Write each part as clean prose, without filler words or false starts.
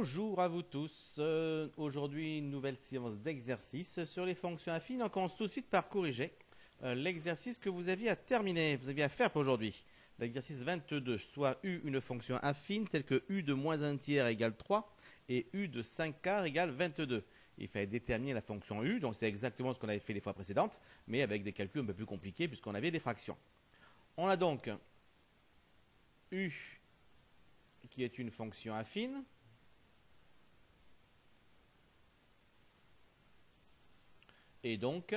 Bonjour à vous tous. Aujourd'hui, une nouvelle séance d'exercice sur les fonctions affines. On commence tout de suite par corriger l'exercice que vous aviez à terminer, vous aviez à faire pour aujourd'hui. L'exercice 22, soit U, une fonction affine telle que U de moins 1 tiers égale 3 et U de 5 quarts égale 22. Il fallait déterminer la fonction U, donc c'est exactement ce qu'on avait fait les fois précédentes, mais avec des calculs un peu plus compliqués puisqu'on avait des fractions. On a donc U qui est une fonction affine. Et donc,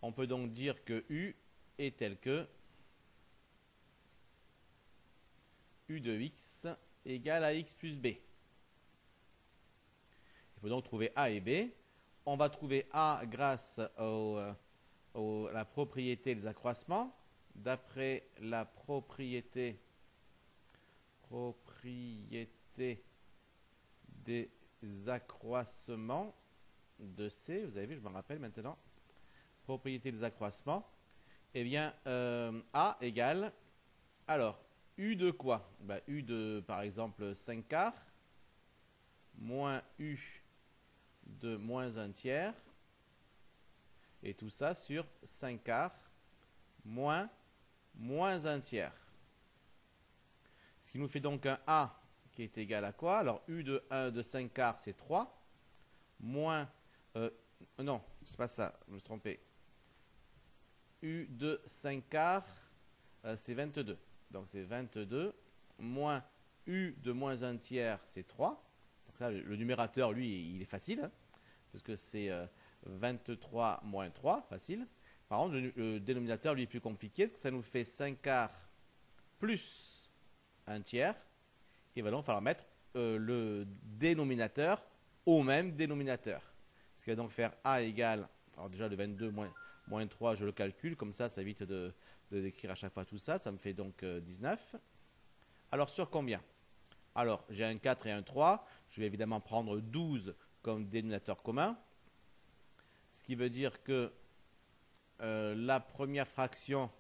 on peut donc dire que U est tel que U de x égale à x plus b. Il faut donc trouver A et B. On va trouver A grâce à la propriété des accroissements. D'après la propriété des accroissements de C, vous avez vu, je me rappelle maintenant, propriété des accroissements, eh bien, A égale, alors, U de quoi? U de, par exemple, 5 quarts, moins U de moins 1 tiers, et tout ça sur 5 quarts, moins 1 tiers. Ce qui nous fait donc un A qui est égal à quoi? Alors, U de 1 de 5 quarts, c'est 3, moins, non, c'est pas ça, je me suis trompé. U de 5 quarts, c'est 22. Donc c'est 22 moins U de moins 1 tiers, c'est 3. Donc là, le numérateur, lui, il est facile, hein, parce que c'est 23 moins 3, facile. Par contre, le dénominateur, lui, est plus compliqué, parce que ça nous fait 5 quarts plus 1 tiers. Il va donc falloir mettre le dénominateur au même dénominateur. Ce qui va donc faire A égale, alors déjà le 22 moins 3, je le calcule, comme ça évite de d'écrire à chaque fois tout ça. Ça me fait donc 19. Alors sur combien? Alors j'ai un 4 et un 3. Je vais évidemment prendre 12 comme dénominateur commun. Ce qui veut dire que la première fraction,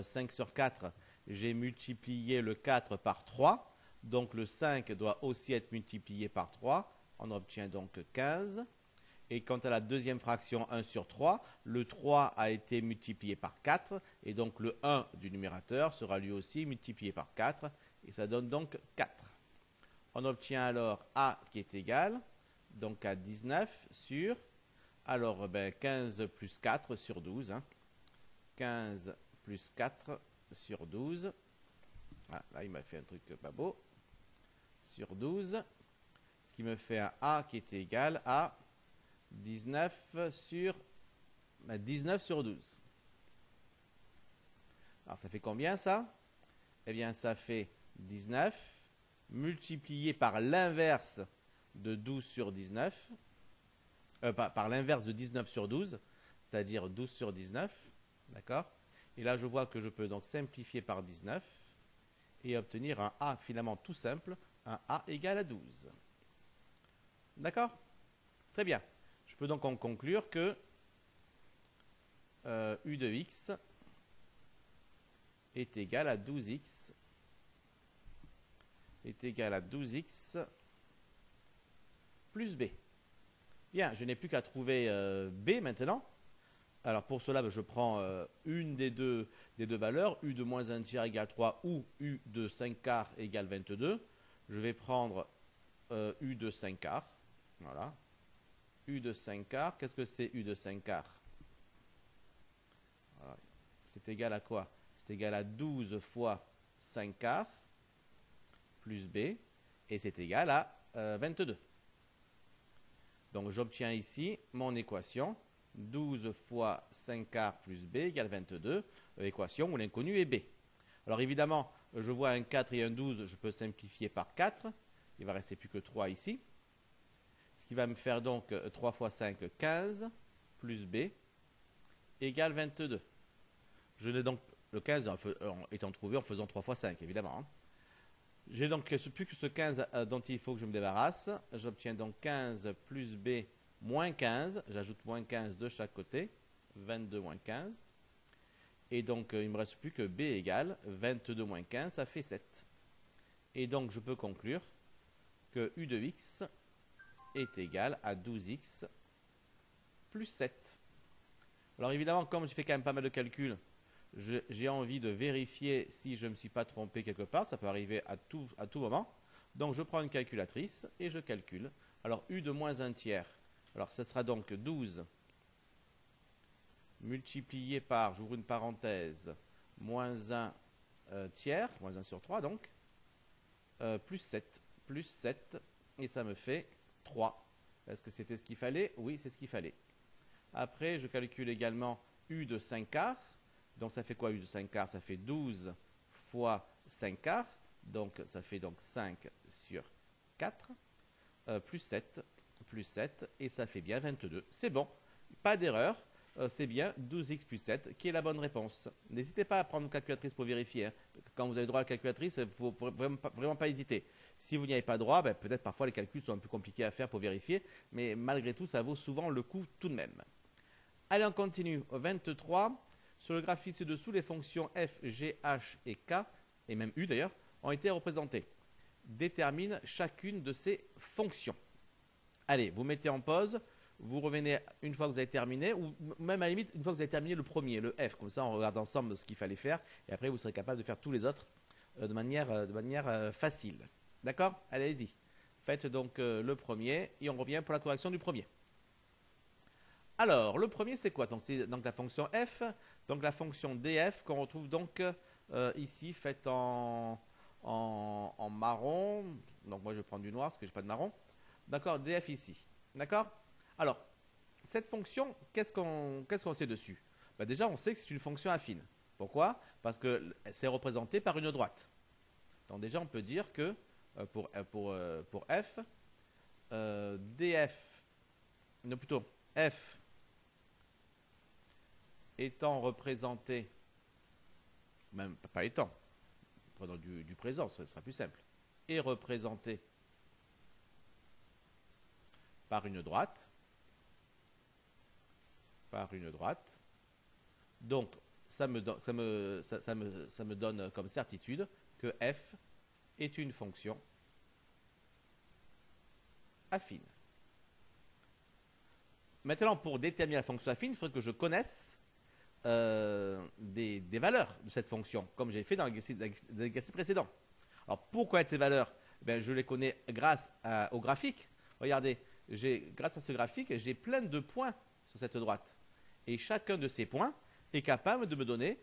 5 sur 4, j'ai multiplié le 4 par 3. Donc le 5 doit aussi être multiplié par 3. On obtient donc 15. Et quant à la deuxième fraction 1 sur 3, le 3 a été multiplié par 4, et donc le 1 du numérateur sera lui aussi multiplié par 4, et ça donne donc 4. On obtient alors A qui est égal, donc à 19 sur, alors 15 plus 4 sur 12. Hein. 15 plus 4 sur 12. Ah, là, il m'a fait un truc pas beau. Sur 12, ce qui me fait un A qui est égal à 19 sur 12. Alors ça fait combien ça? Eh bien ça fait 19 multiplié par l'inverse de 12 sur 19, par l'inverse de 19 sur 12, c'est-à-dire 12 sur 19, d'accord? Et là je vois que je peux donc simplifier par 19 et obtenir un A finalement tout simple, un A égale à 12. D'accord? Très bien. Je peux donc en conclure que U de x est égal à 12x plus b. Bien, je n'ai plus qu'à trouver b maintenant. Alors pour cela, je prends une des deux valeurs, u de moins 1 tiers égale 3 ou u de 5 quarts égale 22. Je vais prendre u de 5 quarts. Voilà. U de 5 quarts. Qu'est-ce que c'est U de 5 quarts? Voilà. C'est égal à quoi? C'est égal à 12 fois 5 quarts plus B, et c'est égal à 22. Donc j'obtiens ici mon équation, 12 fois 5 quarts plus B égale 22, équation où l'inconnu est B. Alors évidemment, je vois un 4 et un 12, je peux simplifier par 4, il ne va rester plus que 3 ici. Ce qui va me faire donc 3 fois 5, 15, plus B, égale 22. Je n'ai donc le 15 étant trouvé en faisant 3 fois 5, évidemment. Hein. J'ai donc plus que ce 15 dont il faut que je me débarrasse. J'obtiens donc 15 plus B moins 15. J'ajoute moins 15 de chaque côté. 22 moins 15. Et donc, il ne me reste plus que B égale 22 moins 15, ça fait 7. Et donc, je peux conclure que u de x est égal à 12x plus 7. Alors évidemment, comme je fais quand même pas mal de calculs, j'ai envie de vérifier si je ne me suis pas trompé quelque part. Ça peut arriver à tout moment. Donc je prends une calculatrice et je calcule. Alors u de moins 1 tiers. Alors ça sera donc 12 multiplié par, j'ouvre une parenthèse, moins 1 tiers, moins 1 sur 3 donc, plus 7. Plus 7, et ça me fait 3. Est-ce que c'était ce qu'il fallait? Oui, c'est ce qu'il fallait. Après, je calcule également u de 5 quarts. Donc ça fait quoi u de 5 quarts? Ça fait 12 fois 5 quarts. Donc ça fait donc 5 sur 4. Plus 7, et ça fait bien 22. C'est bon, pas d'erreur. C'est bien 12x plus 7 qui est la bonne réponse. N'hésitez pas à prendre une calculatrice pour vérifier. Hein. Quand vous avez droit à la calculatrice, il ne faut vraiment pas hésiter. Si vous n'y avez pas droit, ben, peut-être parfois les calculs sont un peu compliqués à faire pour vérifier, mais malgré tout, ça vaut souvent le coup tout de même. Allez, on continue. Au 23, sur le graphique ci-dessous, les fonctions f, g, h et k, et même u d'ailleurs, ont été représentées. Détermine chacune de ces fonctions. Allez, vous mettez en pause. Vous revenez une fois que vous avez terminé, ou même à la limite une fois que vous avez terminé le premier, le F. Comme ça, on regarde ensemble ce qu'il fallait faire, et après vous serez capable de faire tous les autres de manière facile. D'accord? Allez-y. Faites donc le premier, et on revient pour la correction du premier. Alors, le premier, c'est quoi? Donc, c'est donc la fonction F, donc la fonction df qu'on retrouve donc ici, faite en marron. Donc, moi, je vais prendre du noir parce que je n'ai pas de marron. D'accord? Df ici. D'accord? Alors, cette fonction, qu'est-ce qu'on sait dessus? Ben déjà, on sait que c'est une fonction affine. Pourquoi? Parce que c'est représenté par une droite. Donc déjà, on peut dire que pour f, df, non plutôt f étant représenté, même pas étant, prenons du présent, ce sera plus simple, est représenté par une droite. Donc, ça me donne comme certitude que f est une fonction affine. Maintenant, pour déterminer la fonction affine, il faudrait que je connaisse des valeurs de cette fonction, comme j'ai fait dans l'exercice précédent. Alors, pour connaître ces valeurs, je les connais grâce au graphique. Regardez, grâce à ce graphique, j'ai plein de points sur cette droite. Et chacun de ces points est capable de me donner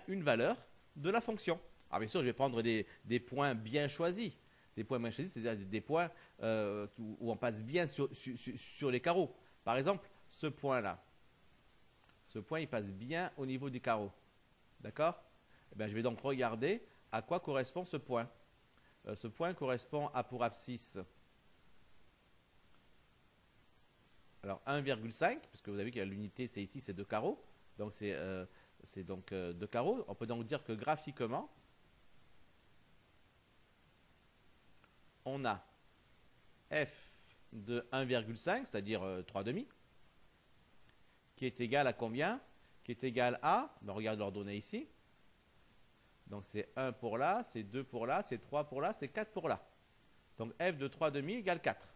une valeur de la fonction. Alors bien sûr, je vais prendre des points bien choisis. Des points bien choisis, c'est-à-dire des points où on passe bien sur les carreaux. Par exemple, ce point-là. Ce point, il passe bien au niveau du carreau. D'accord? Je vais donc regarder à quoi correspond ce point. Ce point correspond à pour abscisse. Alors 1,5, puisque vous avez vu que l'unité c'est ici, c'est 2 carreaux. Donc c'est donc 2 carreaux. On peut donc dire que graphiquement, on a f de 1,5, c'est-à-dire 3 demi, qui est égal à combien? Qui est égal à, regarde l'ordonnée ici. Donc c'est 1 pour là, c'est 2 pour là, c'est 3 pour là, c'est 4 pour là. Donc f de 3 demi égale 4.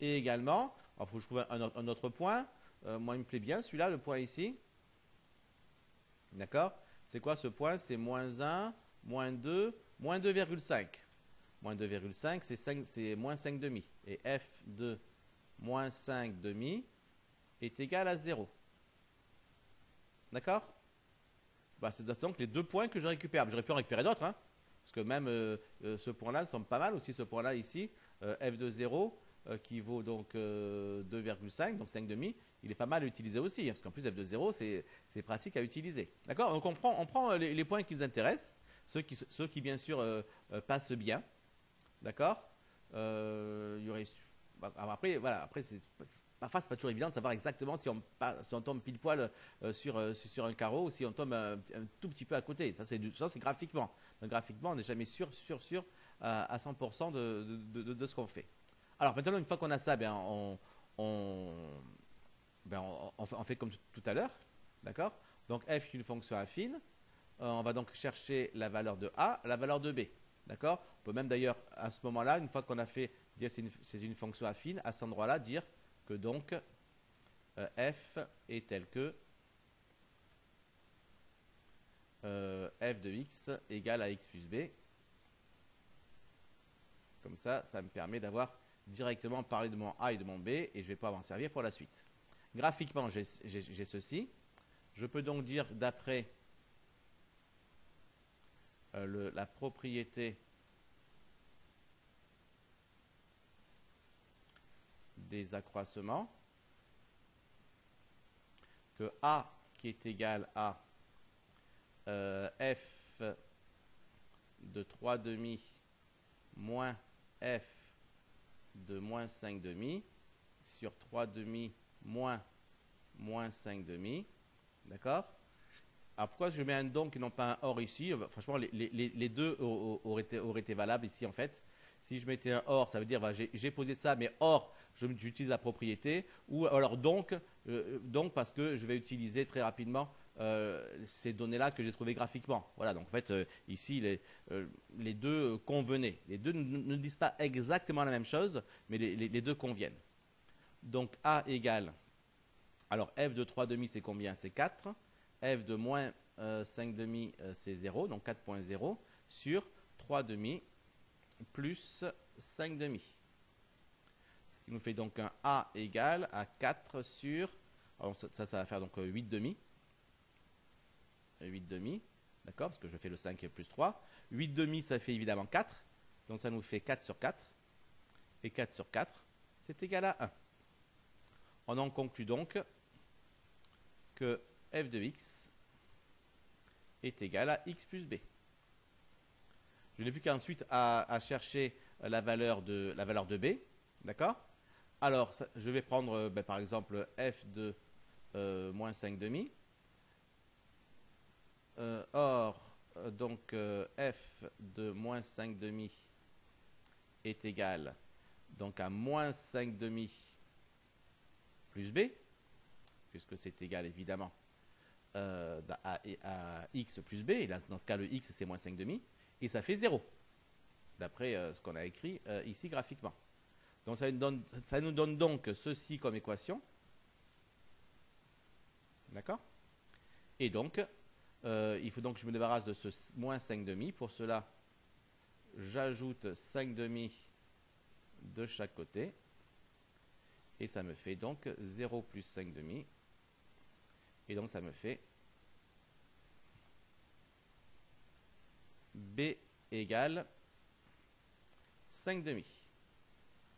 Et également, il faut que je trouve un autre point. Moi, il me plaît bien celui-là, le point ici. D'accord? C'est quoi ce point? C'est moins 1, moins 2, moins 2,5. Moins 2,5, c'est moins 5 demi. Et f de moins 5 demi est égal à 0. D'accord? C'est donc les deux points que je récupère. J'aurais pu en récupérer d'autres, hein, parce que même ce point-là me semble pas mal aussi, ce point-là ici, f de 0, qui vaut donc 2,5, donc 5 demi, il est pas mal à utiliser aussi, hein, parce qu'en plus f de 0, c'est pratique à utiliser. D'accord? Donc on prend les points qui nous intéressent, ceux qui bien sûr passent bien. D'accord? Il y aurait... Après, voilà, parfois, c'est pas toujours évident de savoir exactement si on tombe pile poil sur un carreau ou si on tombe un tout petit peu à côté. Ça, c'est graphiquement. Donc, graphiquement, on n'est jamais sûr à 100% de ce qu'on fait. Alors, maintenant, une fois qu'on a ça, on fait comme tout à l'heure. D'accord? Donc, f est une fonction affine. On va donc chercher la valeur de a, la valeur de b. D'accord? On peut même d'ailleurs, à ce moment-là, une fois qu'on a fait dire c'est une fonction affine, à cet endroit-là, dire que donc f est tel que f de x égale à x plus b. Comme ça me permet d'avoir directement parlé de mon a et de mon b, et je vais pouvoir m'en servir pour la suite. Graphiquement, j'ai ceci. Je peux donc dire, d'après la propriété des accroissements, que a qui est égal à f de 3 demi moins f de moins 5 demi sur 3 demi moins 5 demi. D'accord? Alors pourquoi je mets un donc et non pas un or ici? Franchement, les deux auraient été valables ici en fait. Si je mettais un or, ça veut dire bah, j'ai posé ça, mais or, j'utilise la propriété. Ou alors donc parce que je vais utiliser très rapidement ces données-là que j'ai trouvées graphiquement. Voilà, donc en fait, ici, les deux convenaient. Les deux ne disent pas exactement la même chose, mais les deux conviennent. Donc A égale, alors f de 3 demi, c'est combien? C'est 4. F de moins 5 demi, c'est 0, donc 4.0, sur 3 demi plus 5 demi. Ce qui nous fait donc un A égale à 4 sur, alors ça va faire donc 8 demi. 8 demi, d'accord, parce que je fais le 5 plus 3. 8 demi, ça fait évidemment 4, donc ça nous fait 4 sur 4. Et 4 sur 4, c'est égal à 1. On en conclut donc que f de x est égal à x plus b. Je n'ai plus qu'ensuite à chercher la valeur de b. D'accord? Alors, je vais prendre par exemple f de moins 5 demi. Donc f de moins 5 demi est égal donc à moins 5 demi plus b, puisque c'est égal évidemment à x plus b, et là, dans ce cas le x c'est moins 5 demi, et ça fait 0, d'après ce qu'on a écrit ici graphiquement. Donc ça nous donne donc ceci comme équation, d'accord? Et donc il faut donc que je me débarrasse de ce moins 5 demi. Pour cela, j'ajoute 5 demi de chaque côté, et ça me fait donc 0 plus 5 demi. Et donc ça me fait B égale 5 demi.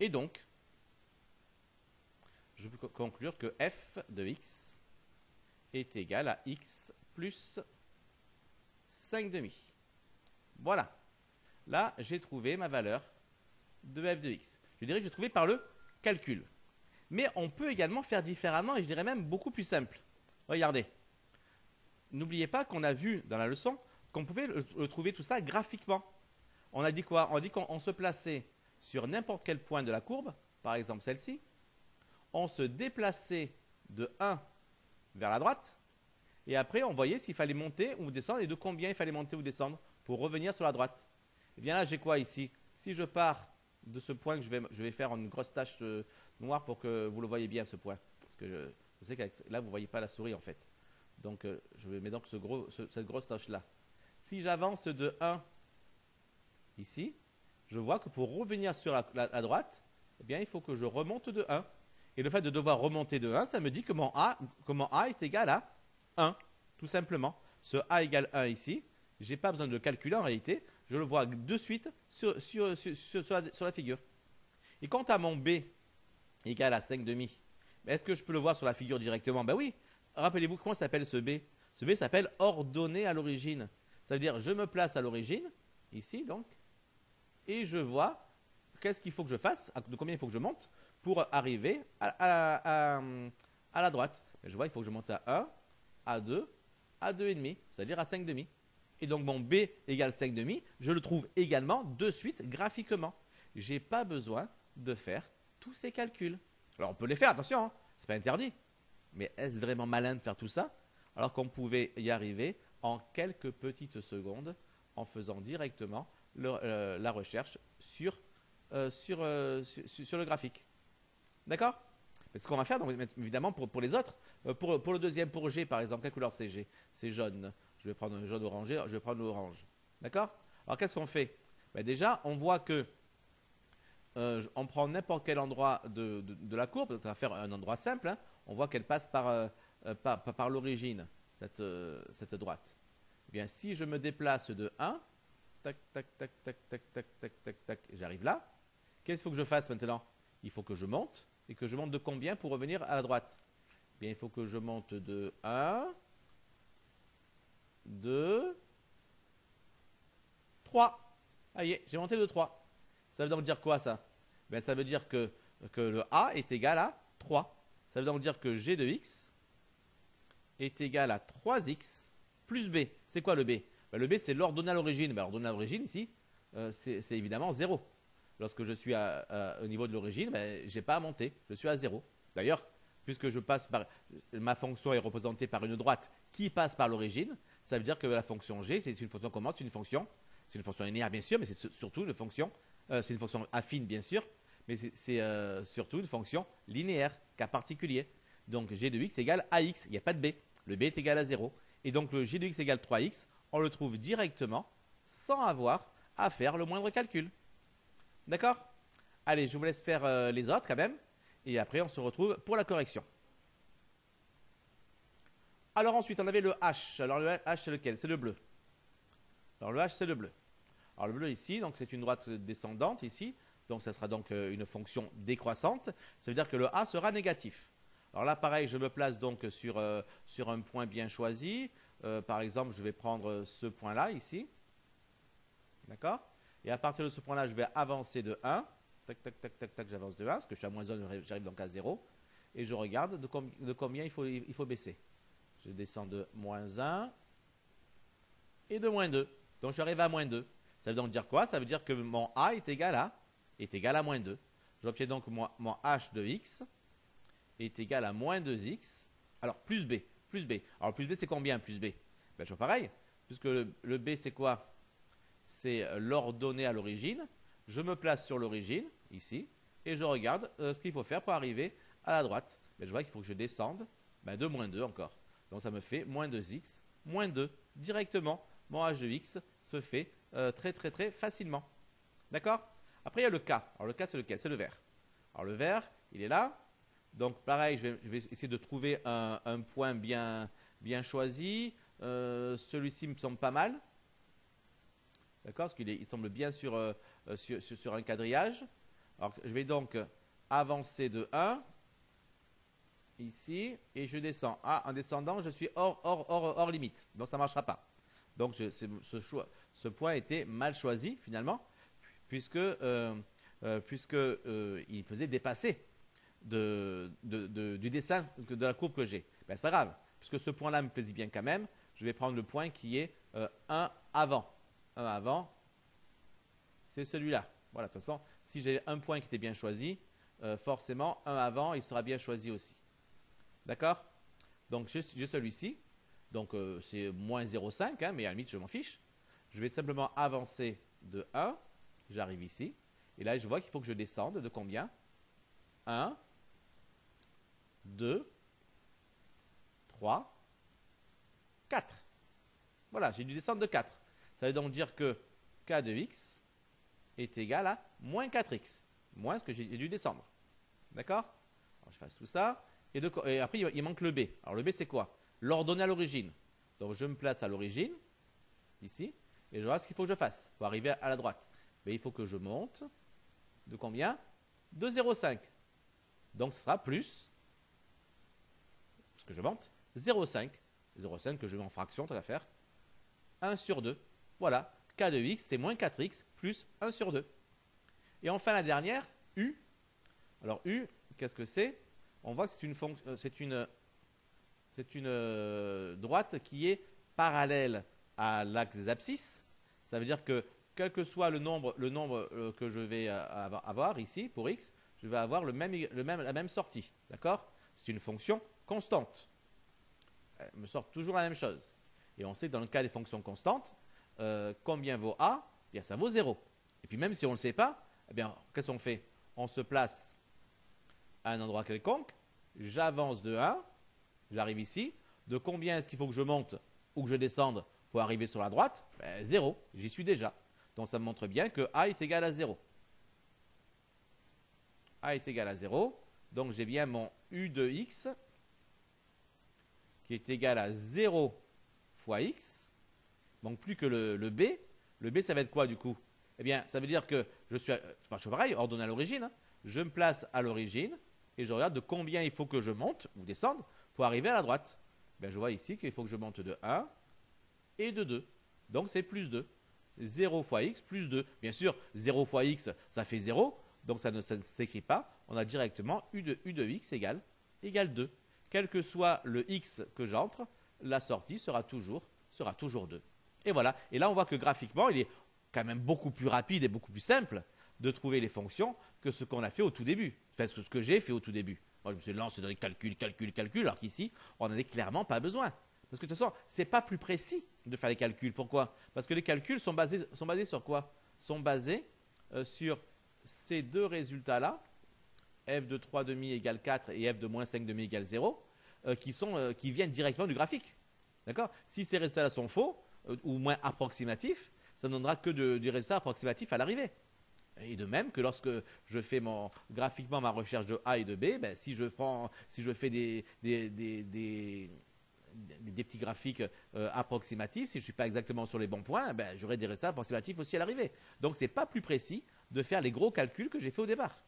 Et donc, je peux conclure que f de x est égal à x plus 5 demi. Voilà. Là, j'ai trouvé ma valeur de f de x. Je dirais que j'ai trouvé par le calcul. Mais on peut également faire différemment, et je dirais même beaucoup plus simple. Regardez. N'oubliez pas qu'on a vu dans la leçon qu'on pouvait le trouver tout ça graphiquement. On a dit quoi? On a dit qu'on se plaçait sur n'importe quel point de la courbe, par exemple celle-ci. On se déplaçait de 1 vers la droite. Et après, on voyait s'il fallait monter ou descendre et de combien il fallait monter ou descendre pour revenir sur la droite. Et bien là, j'ai quoi ici? Si je pars de ce point que je vais faire une grosse tache noire pour que vous le voyez bien, ce point. Parce que je sais que là, vous ne voyez pas la souris en fait. Donc, je mets donc cette grosse tache-là. Si j'avance de 1 ici, je vois que pour revenir sur la droite, eh bien, il faut que je remonte de 1. Et le fait de devoir remonter de 1, ça me dit que mon A est égal à 1, tout simplement. Ce A égale 1 ici, je n'ai pas besoin de le calculer en réalité, je le vois de suite sur la figure. Et quant à mon B égale à 5 demi, est-ce que je peux le voir sur la figure directement? Ben oui. Rappelez-vous comment s'appelle ce B? Ce B s'appelle ordonnée à l'origine. Ça veut dire je me place à l'origine, ici donc, et je vois qu'est-ce qu'il faut que je fasse, de combien il faut que je monte pour arriver à la droite. Je vois il faut que je monte à 1, à 2, à 2,5, c'est-à-dire à 5 demi. Et donc mon B égale 5 demi, je le trouve également de suite graphiquement. Je n'ai pas besoin de faire tous ces calculs. Alors on peut les faire, attention, hein, c'est pas interdit. Mais est-ce vraiment malin de faire tout ça alors qu'on pouvait y arriver en quelques petites secondes en faisant directement la recherche sur le graphique. D'accord? C'est ce qu'on va faire, donc, évidemment, pour les autres. Pour le deuxième, pour G, par exemple, quelle couleur c'est G? C'est jaune. Je vais prendre un jaune orangé, je vais prendre l'orange. D'accord? Alors, qu'est-ce qu'on fait? Ben, déjà, on voit que on prend n'importe quel endroit de la courbe, donc on va faire un endroit simple, hein. On voit qu'elle passe par l'origine, cette droite. Eh bien, si je me déplace de 1, tac, tac, tac, tac, tac, tac, tac, tac, tac, j'arrive là. Qu'est-ce qu'il faut que je fasse maintenant? Il faut que je monte. Et que je monte de combien pour revenir à la droite? Eh bien, il faut que je monte de 1, 2, 3. Ah, y est, j'ai monté de 3. Ça veut donc dire quoi, ça? Ben, ça veut dire que le A est égal à 3. Ça veut donc dire que G de X est égal à 3X plus B. C'est quoi le B? Ben, le B, c'est l'ordonnée à l'origine. Ben, l'ordonnée à l'origine, ici, c'est évidemment 0. Lorsque je suis au niveau de l'origine, ben, je n'ai pas à monter. Je suis à 0. D'ailleurs, puisque ma fonction est représentée par une droite qui passe par l'origine, ça veut dire que la fonction G, c'est une fonction comment? C'est une fonction linéaire, bien sûr, mais c'est surtout une fonction, c'est une fonction affine, bien sûr, mais c'est surtout une fonction linéaire, cas particulier. Donc, G de X égale AX. Il n'y a pas de B. Le B est égal à 0. Et donc, le G de X égale 3X, on le trouve directement sans avoir à faire le moindre calcul. D'accord? Allez, je vous laisse faire les autres quand même. Et après, on se retrouve pour la correction. Alors ensuite, on avait le H. Alors le H, c'est lequel? C'est le bleu. Alors le H, c'est le bleu. Alors le bleu ici, donc c'est une droite descendante ici. Donc ça sera donc une fonction décroissante. Ça veut dire que le A sera négatif. Alors là, pareil, je me place donc sur un point bien choisi. Par exemple, je vais prendre ce point-là ici. D'accord? Et à partir de ce point-là, je vais avancer de 1. Tac, tac, tac, tac, tac, j'avance de 1, parce que je suis à moins 1, j'arrive donc à 0. Et je regarde de combien il faut baisser. Je descends de moins 1 et de moins 2. Donc j'arrive à moins 2. Ça veut donc dire quoi? Ça veut dire que mon A est égal à moins 2. J'obtiens donc mon H de X est égal à moins 2X. Alors plus B. Alors plus B, c'est combien plus B? Ben, toujours pareil. Puisque le B, c'est quoi? C'est l'ordonnée à l'origine. Je me place sur l'origine, ici, et je regarde ce qu'il faut faire pour arriver à la droite. Mais je vois qu'il faut que je descende de moins 2 encore. Donc ça me fait moins 2x, moins 2. Directement, mon h de x se fait très très très facilement. D'accord? Après, il y a le K. Alors le K, c'est lequel? C'est le vert. Alors le vert, il est là. Donc pareil, je vais essayer de trouver un point bien choisi. Celui-ci me semble pas mal. D'accord? Parce qu'il semble bien sur un quadrillage. Alors, je vais donc avancer de 1, ici, et je descends. Ah, en descendant, je suis hors limite. Donc, ça ne marchera pas. Donc, ce point était mal choisi, finalement, puisque il faisait dépasser du dessin de la courbe que j'ai. Ben, c'est pas grave, puisque ce point-là me plaisait bien quand même. Je vais prendre le point qui est 1 avant. 1 avant, c'est celui-là. Voilà, de toute façon, si j'ai un point qui était bien choisi, forcément, 1 avant, il sera bien choisi aussi. D'accord? Donc, j'ai celui-ci. Donc, c'est moins 0,5, hein, mais à la limite, je m'en fiche. Je vais simplement avancer de 1. J'arrive ici. Et là, je vois qu'il faut que je descende de combien? 1, 2, 3, 4. Voilà, j'ai dû descendre de 4. Ça veut donc dire que K de X est égal à moins 4x, moins ce que j'ai dû descendre. D'accord? Alors, je fasse tout ça. Et après, il manque le B. Alors, le B, c'est quoi? L'ordonnée à l'origine. Donc, je me place à l'origine, ici, et je vois ce qu'il faut que je fasse pour arriver à la droite. Mais il faut que je monte de combien? De 0,5. Donc, ce sera plus, parce que je monte, 0,5. 0,5 que je mets en fraction, ça va faire 1 sur 2. Voilà. K de X, c'est moins 4x plus 1 sur 2. Et enfin, la dernière, U. Alors, U, qu'est-ce que c'est? On voit que c'est une droite qui est parallèle à l'axe des abscisses. Ça veut dire que, quel que soit le nombre que je vais avoir ici, pour x, je vais avoir la même sortie. D'accord? C'est une fonction constante. Elle me sort toujours la même chose. Et on sait que dans le cas des fonctions constantes, combien vaut A? bien ça vaut 0. Et puis même si on ne le sait pas, eh bien, qu'est-ce qu'on fait? On se place à un endroit quelconque, j'avance de 1, j'arrive ici. De combien est-ce qu'il faut que je monte ou que je descende pour arriver sur la droite? 0, j'y suis déjà. Donc ça me montre bien que A est égal à 0. A est égal à 0. Donc j'ai bien mon U de x qui est égal à 0 fois x. Donc plus que le B. Le B, ça va être quoi du coup? Eh bien, ça veut dire que je suis pareil, ordonné à l'origine. Hein. Je me place à l'origine et je regarde de combien il faut que je monte ou descende pour arriver à la droite. Ben, je vois ici qu'il faut que je monte de 1 et de 2. Donc c'est plus 2. 0 fois x plus 2. Bien sûr, 0 fois x, ça fait 0. Donc ça ne s'écrit pas. On a directement u de x égale 2. Quel que soit le x que j'entre, la sortie sera toujours 2. Et voilà. Et là, on voit que graphiquement, il est quand même beaucoup plus rapide et beaucoup plus simple de trouver les fonctions que ce qu'on a fait au tout début. Enfin, ce que j'ai fait au tout début. Moi, je me suis lancé dans les calculs, alors qu'ici, on n'en a clairement pas besoin. Parce que de toute façon, ce n'est pas plus précis de faire les calculs. Pourquoi? Parce que les calculs sont basés sur quoi? Sont basés sur ces deux résultats-là, f de 3 demi égale 4 et f de moins 5 demi égale 0, qui viennent directement du graphique. D'accord? Si ces résultats-là sont faux, ou moins approximatifs, ça ne donnera que du résultat approximatif à l'arrivée. Et de même que lorsque je fais graphiquement ma recherche de A et de B, ben, si je fais des petits graphiques approximatifs, si je ne suis pas exactement sur les bons points, ben, j'aurai des résultats approximatifs aussi à l'arrivée. Donc ce n'est pas plus précis de faire les gros calculs que j'ai fait au départ.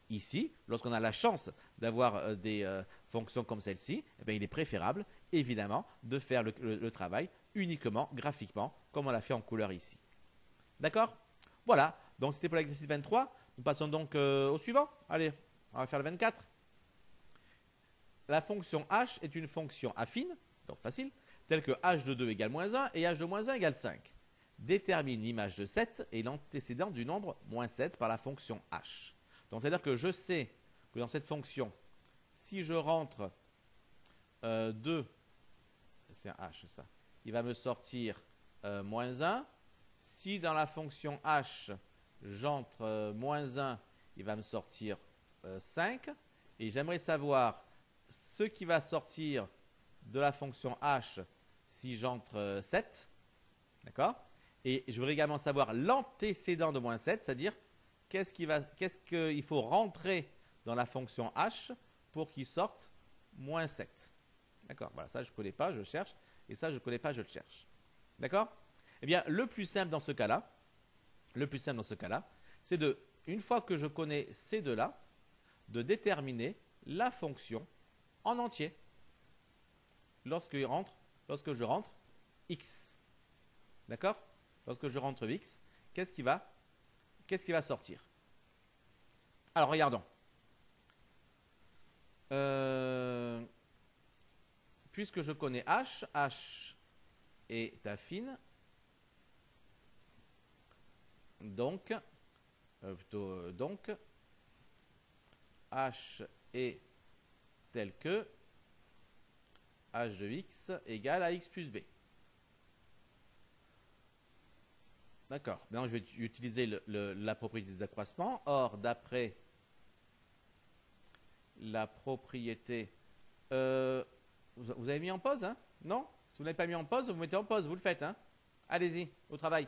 Ici, lorsqu'on a la chance d'avoir des fonctions comme celle-ci, eh bien, il est préférable, évidemment, de faire le travail uniquement graphiquement, comme on l'a fait en couleur ici. D'accord? Voilà, donc c'était pour l'exercice 23. Nous passons donc au suivant. Allez, on va faire le 24. La fonction h est une fonction affine, donc facile, telle que h de 2 égale moins 1 et h de moins 1 égale 5. Détermine l'image de 7 et l'antécédent du nombre moins 7 par la fonction h. Donc, c'est-à-dire que je sais que dans cette fonction, si je rentre 2, c'est un h ça, il va me sortir moins 1. Si dans la fonction h, j'entre moins 1, il va me sortir 5. Et j'aimerais savoir ce qui va sortir de la fonction h si j'entre 7. D'accord? Et je voudrais également savoir l'antécédent de moins 7, c'est-à-dire qu'est-ce qu'il faut rentrer dans la fonction h pour qu'il sorte moins 7. D'accord? Voilà, ça je ne connais pas, je cherche. Et ça je ne connais pas, je le cherche. D'accord? Eh bien, le plus simple dans ce cas-là, c'est une fois que je connais ces deux-là, de déterminer la fonction en entier. Lorsque je rentre x. D'accord? Lorsque je rentre x, qu'est-ce qui va sortir? Alors, regardons. Puisque je connais h est affine, donc, h est tel que h de x égale à x plus b. D'accord. Maintenant, je vais utiliser la propriété des accroissements. Or, d'après la propriété... vous avez mis en pause, hein? Non? Si vous n'avez pas mis en pause, vous mettez en pause, vous le faites, hein? Allez-y, au travail.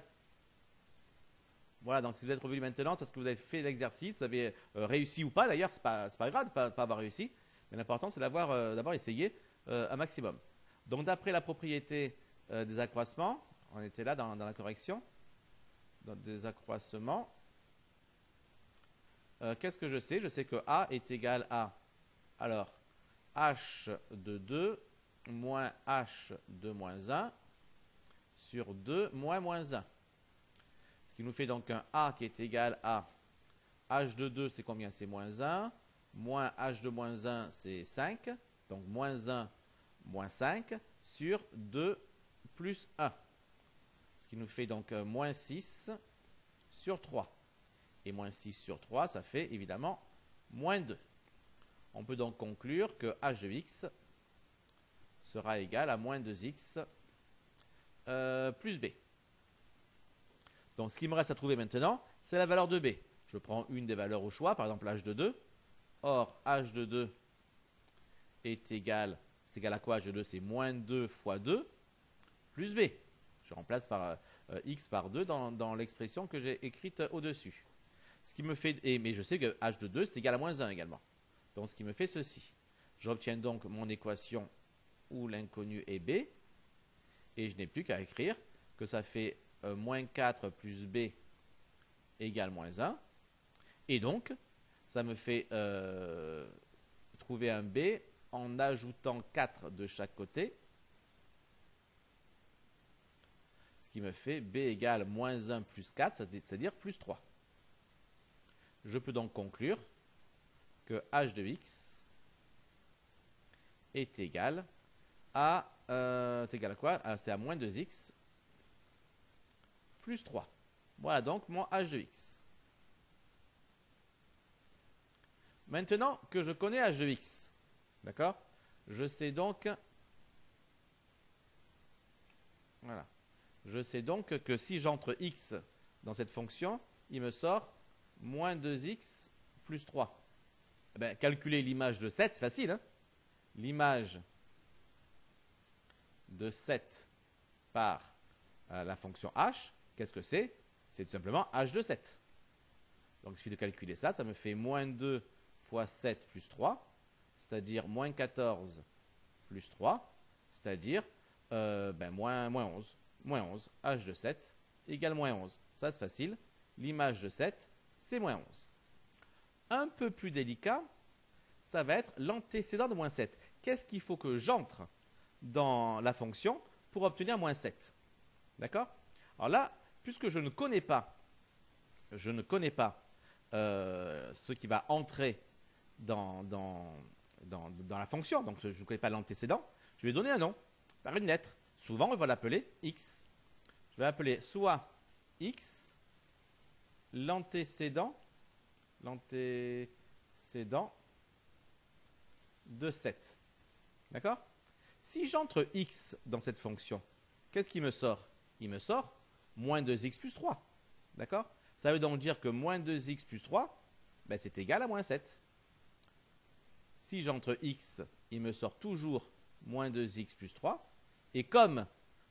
Voilà, donc si vous êtes revenu maintenant parce que vous avez fait l'exercice, vous avez réussi ou pas, d'ailleurs, c'est pas grave de ne pas avoir réussi, mais l'important c'est d'avoir essayé un maximum. Donc d'après la propriété des accroissements, on était là dans la correction, dans des accroissements, qu'est-ce que je sais? Je sais que A est égal à, alors, H de 2 moins H de moins 1 sur 2 moins 1. Ce qui nous fait donc un A qui est égal à H de 2, c'est combien? C'est moins 1. Moins H de moins 1, c'est 5. Donc moins 1, moins 5 sur 2 plus 1. Ce qui nous fait donc moins 6 sur 3. Et moins 6 sur 3, ça fait évidemment moins 2. On peut donc conclure que H de x sera égal à moins 2x plus b. Donc ce qui me reste à trouver maintenant, c'est la valeur de B. Je prends une des valeurs au choix, par exemple h de 2. Or, h de 2 est égal à quoi? H de 2, c'est moins 2 fois 2 plus B. Je remplace par x par 2 dans l'expression que j'ai écrite au-dessus. Ce qui me fait, mais je sais que h de 2, c'est égal à moins 1 également. Donc ce qui me fait ceci. J'obtiens donc mon équation où l'inconnu est B. Et je n'ai plus qu'à écrire que ça fait moins 4 plus B égale moins 1. Et donc, ça me fait trouver un B en ajoutant 4 de chaque côté. Ce qui me fait B égale moins 1 plus 4, c'est-à-dire plus 3. Je peux donc conclure que h de x est égal à quoi? C'est à moins 2x plus 3. Voilà donc mon h de x. Maintenant que je connais h de x, d'accord? Je sais donc, voilà, je sais donc que si j'entre x dans cette fonction, il me sort moins 2x plus 3. Eh bien, calculer l'image de 7, c'est facile. Hein? L'image de 7 par la fonction h, qu'est-ce que c'est? C'est tout simplement h de 7. Donc il suffit de calculer ça, ça me fait moins 2 fois 7 plus 3, c'est-à-dire moins 14 plus 3, c'est-à-dire moins 11. Moins 11, h de 7 égale moins 11. Ça c'est facile. L'image de 7, c'est moins 11. Un peu plus délicat, ça va être l'antécédent de moins 7. Qu'est-ce qu'il faut que j'entre dans la fonction pour obtenir moins 7? D'accord? Alors là, puisque je ne connais pas ce qui va entrer dans la fonction, donc je ne connais pas l'antécédent, je vais donner un nom par une lettre. Souvent, on va l'appeler x. Je vais appeler soit x l'antécédent de 7. D'accord? Si j'entre x dans cette fonction, qu'est-ce qui me sort? Il me sort moins 2x plus 3. D'accord? Ça veut donc dire que moins 2x plus 3, ben c'est égal à moins 7. Si j'entre x, il me sort toujours moins 2x plus 3. Et comme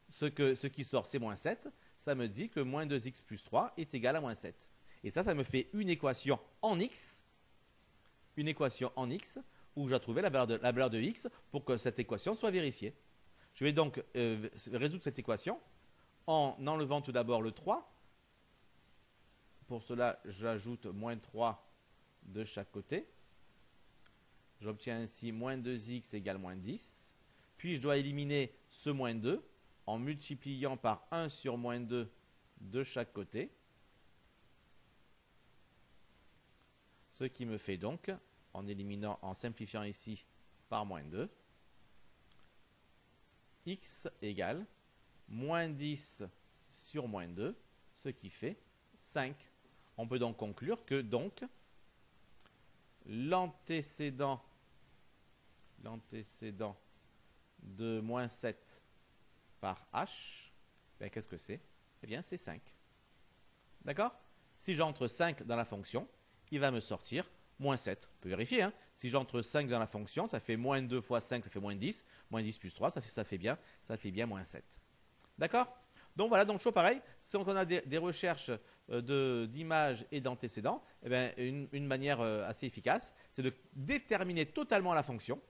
ce qui sort, c'est moins 7, ça me dit que moins 2x plus 3 est égal à moins 7. Et ça me fait une équation en x. Une équation en x où j'ai trouvé la valeur de x pour que cette équation soit vérifiée. Je vais donc résoudre cette équation en enlevant tout d'abord le 3. Pour cela, j'ajoute moins 3 de chaque côté. J'obtiens ainsi moins 2x égale moins 10. Puis je dois éliminer ce moins 2 en multipliant par 1 sur moins 2 de chaque côté. Ce qui me fait donc, en simplifiant ici par moins 2, x égale moins 10 sur moins 2, ce qui fait 5. On peut donc conclure que l'antécédent de moins 7 par h, ben, qu'est-ce que c'est? Eh bien, c'est 5. D'accord? Si j'entre 5 dans la fonction, il va me sortir moins 7. On peut vérifier. Hein? Si j'entre 5 dans la fonction, ça fait moins 2 fois 5, ça fait moins 10. Moins 10 plus 3, ça fait bien moins 7. D'accord? Donc voilà, donc toujours pareil. Si on a des recherches d'images et d'antécédents, eh bien, une manière assez efficace, c'est de déterminer totalement la fonction.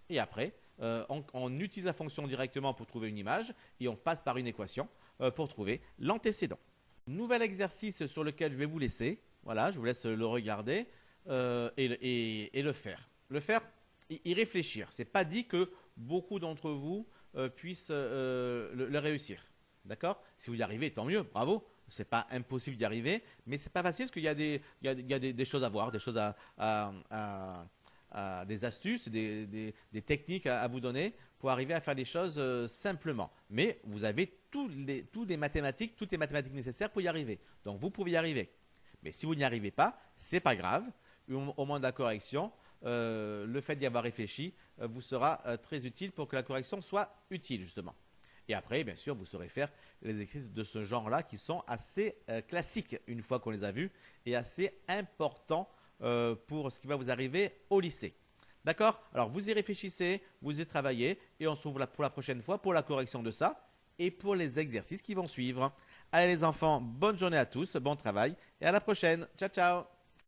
Et après, on utilise la fonction directement pour trouver une image et on passe par une équation pour trouver l'antécédent. Nouvel exercice sur lequel je vais vous laisser. Voilà, je vous laisse le regarder et le faire. Le faire, y réfléchir. Ce n'est pas dit que beaucoup d'entre vous puissent le réussir. D'accord? Si vous y arrivez, tant mieux, bravo. Ce n'est pas impossible d'y arriver, mais ce n'est pas facile parce qu'il y a des choses à voir, des choses des astuces, des techniques à vous donner pour arriver à faire les choses simplement. Mais vous avez toutes les mathématiques nécessaires pour y arriver. Donc vous pouvez y arriver. Mais si vous n'y arrivez pas, c'est pas grave. Au moment de la correction, le fait d'y avoir réfléchi vous sera très utile pour que la correction soit utile justement. Et après, bien sûr, vous saurez faire les exercices de ce genre-là qui sont assez classiques une fois qu'on les a vus et assez importants pour ce qui va vous arriver au lycée. D'accord? Alors, vous y réfléchissez, vous y travaillez et on se retrouve pour la prochaine fois pour la correction de ça et pour les exercices qui vont suivre. Allez les enfants, bonne journée à tous, bon travail et à la prochaine. Ciao, ciao!